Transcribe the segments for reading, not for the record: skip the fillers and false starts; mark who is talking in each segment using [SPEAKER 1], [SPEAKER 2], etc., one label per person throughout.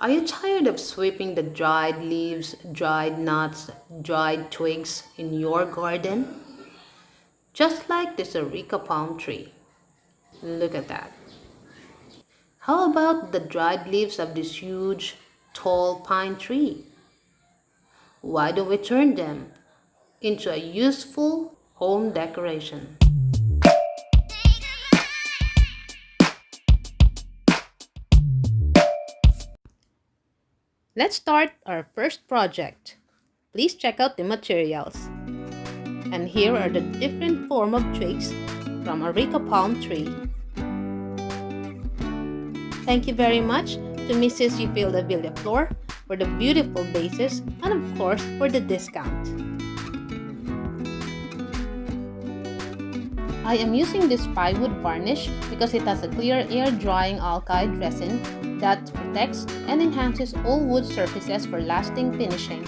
[SPEAKER 1] Are you tired of sweeping the dried leaves, dried nuts, dried twigs in your garden? Just like this areca palm tree. Look at that. How about the dried leaves of this huge, tall pine tree? Why don't we turn them into a useful home decoration? Let's start our first project. Please check out the materials. And here are the different form of twigs from areca palm tree. Thank you very much to Mrs. Yufilda Villaflor for the beautiful vases and of course for the discount. I am using this plywood varnish because it has a clear air drying alkyd resin that protects and enhances all wood surfaces for lasting finishing.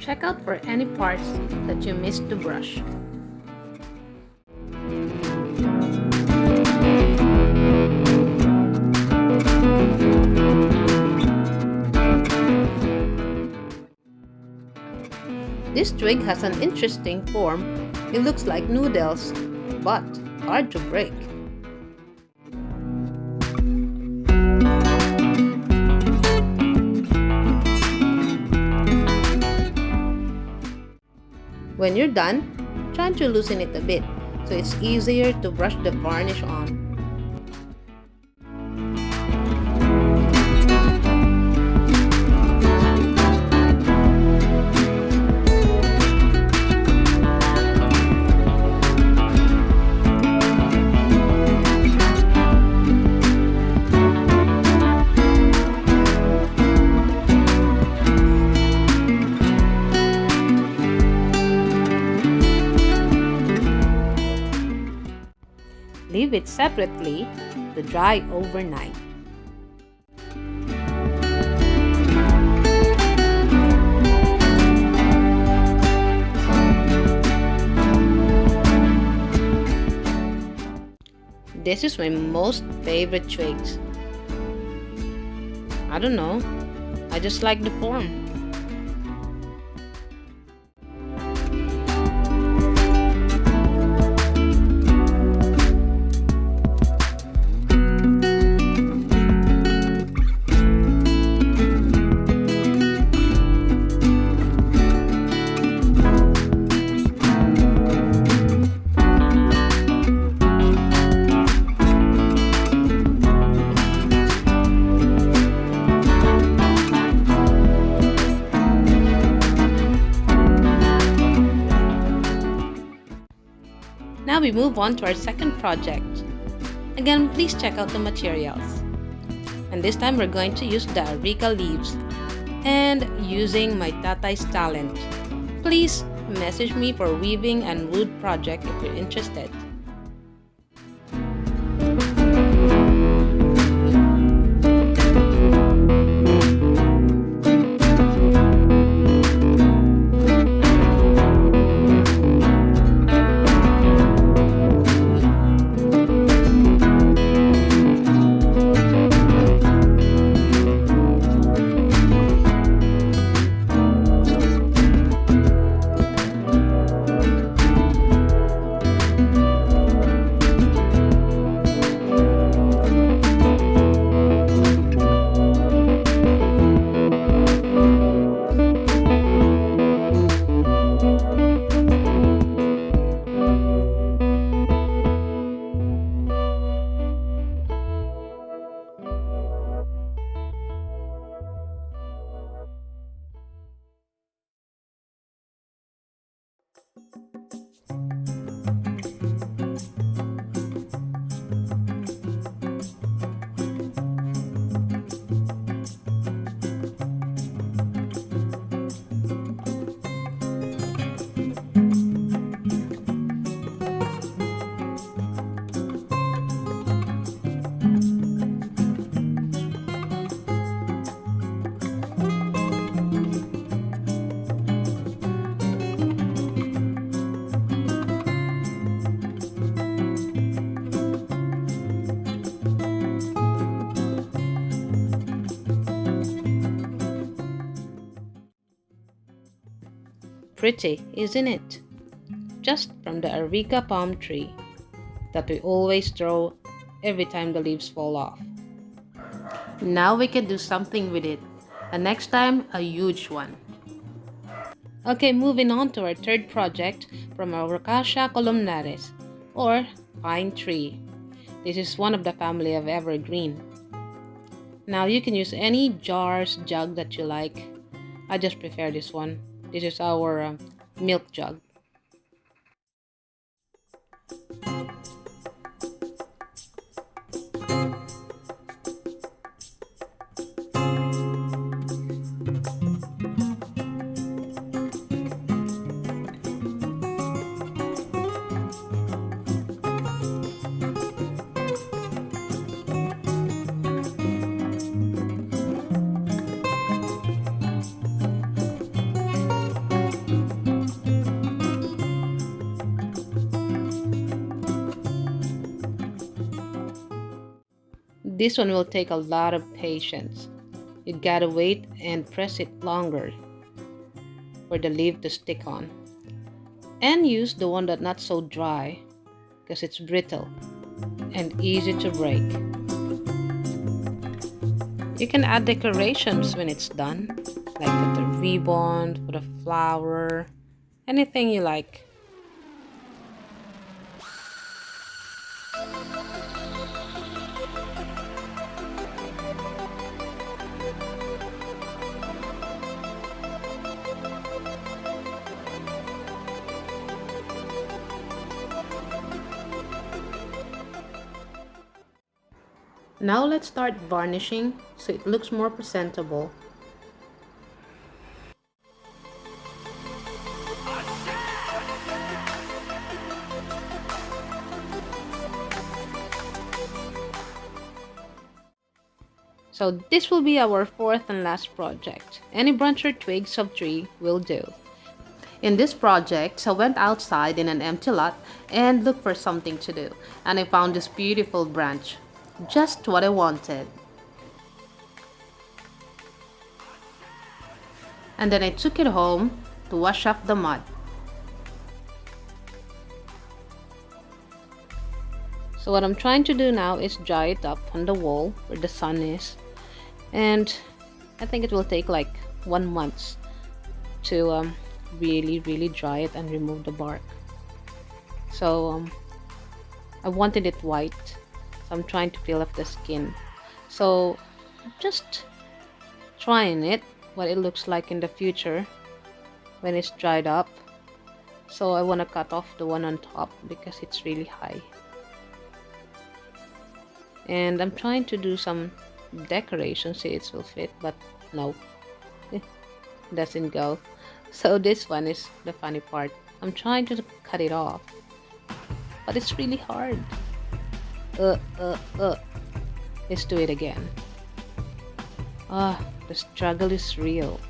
[SPEAKER 1] Check out for any parts that you missed to brush. This twig has an interesting form. It looks like noodles, but hard to break. When you're done, try to loosen it a bit so it's easier to brush the varnish on. Leave it separately to dry overnight. This is my most favorite twigs. I don't know, I just like the form. Now we move on to our second project. Again, please check out the materials. And this time we're going to use the areca leaves and using my tatay's talent. Please message me for weaving and wood project if you're interested. Pretty, isn't it? Just from the areca palm tree that we always throw every time the leaves fall off. Now we can do something with it, and next time a huge one. Okay, moving on to our third project from our Acacia columnaris, or pine tree. This is one of the family of evergreen. Now you can use any jars, jug that you like. I just prefer this one. This is our milk jug. This one will take a lot of patience. You gotta wait and press it longer for the leaf to stick on. And use the one that's not so dry because it's brittle and easy to break. You can add decorations when it's done, like put the ribbon, put a flower, anything you like. Now let's start varnishing so it looks more presentable. So this will be our fourth and last project. Any branch or twigs of tree will do. In this project, I went outside in an empty lot and looked for something to do. And I found this beautiful branch. Just what I wanted. And then I took it home to wash up the mud. So what I'm trying to do now is dry it up on the wall where the sun is. And I think it will take like 1 month to really dry it and remove the bark. So I wanted it white. I'm trying to peel off the skin. So just trying it, what it looks like in the future when it's dried up. So I want to cut off the one on top because it's really high. And I'm trying to do some decoration, see it will fit, but no, doesn't go. So this one is the funny part. I'm trying to cut it off, but it's really hard. Let's do it again. The struggle is real.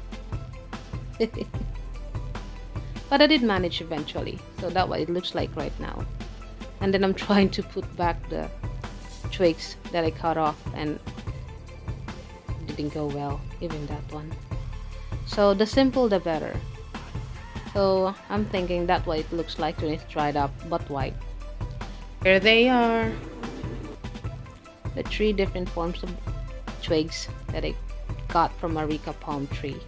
[SPEAKER 1] But I did manage eventually, so that's what it looks like right now. And then I'm trying to put back the twigs that I cut off and didn't go well, even that one. So the simple the better. So I'm thinking that's what it looks like when it's dried up but white. Here they are. The 3 different forms of twigs that I got from a areca palm tree.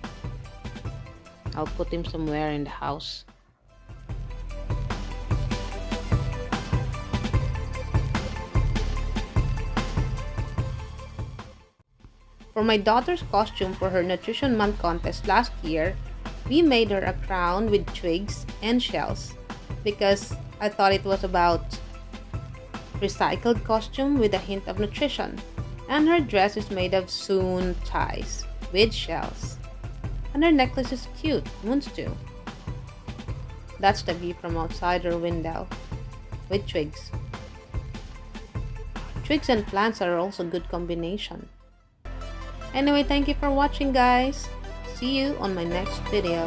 [SPEAKER 1] I'll put them somewhere in the house. For my daughter's costume for her Nutrition Month contest last year, we made her a crown with twigs and shells because I thought it was about recycled costume with a hint of nutrition. And her dress is made of sewn ties with shells. And her necklace is cute, moons too. That's the view from outside her window with twigs. Twigs and plants are also a good combination. Anyway, thank you for watching, guys. See you on my next video.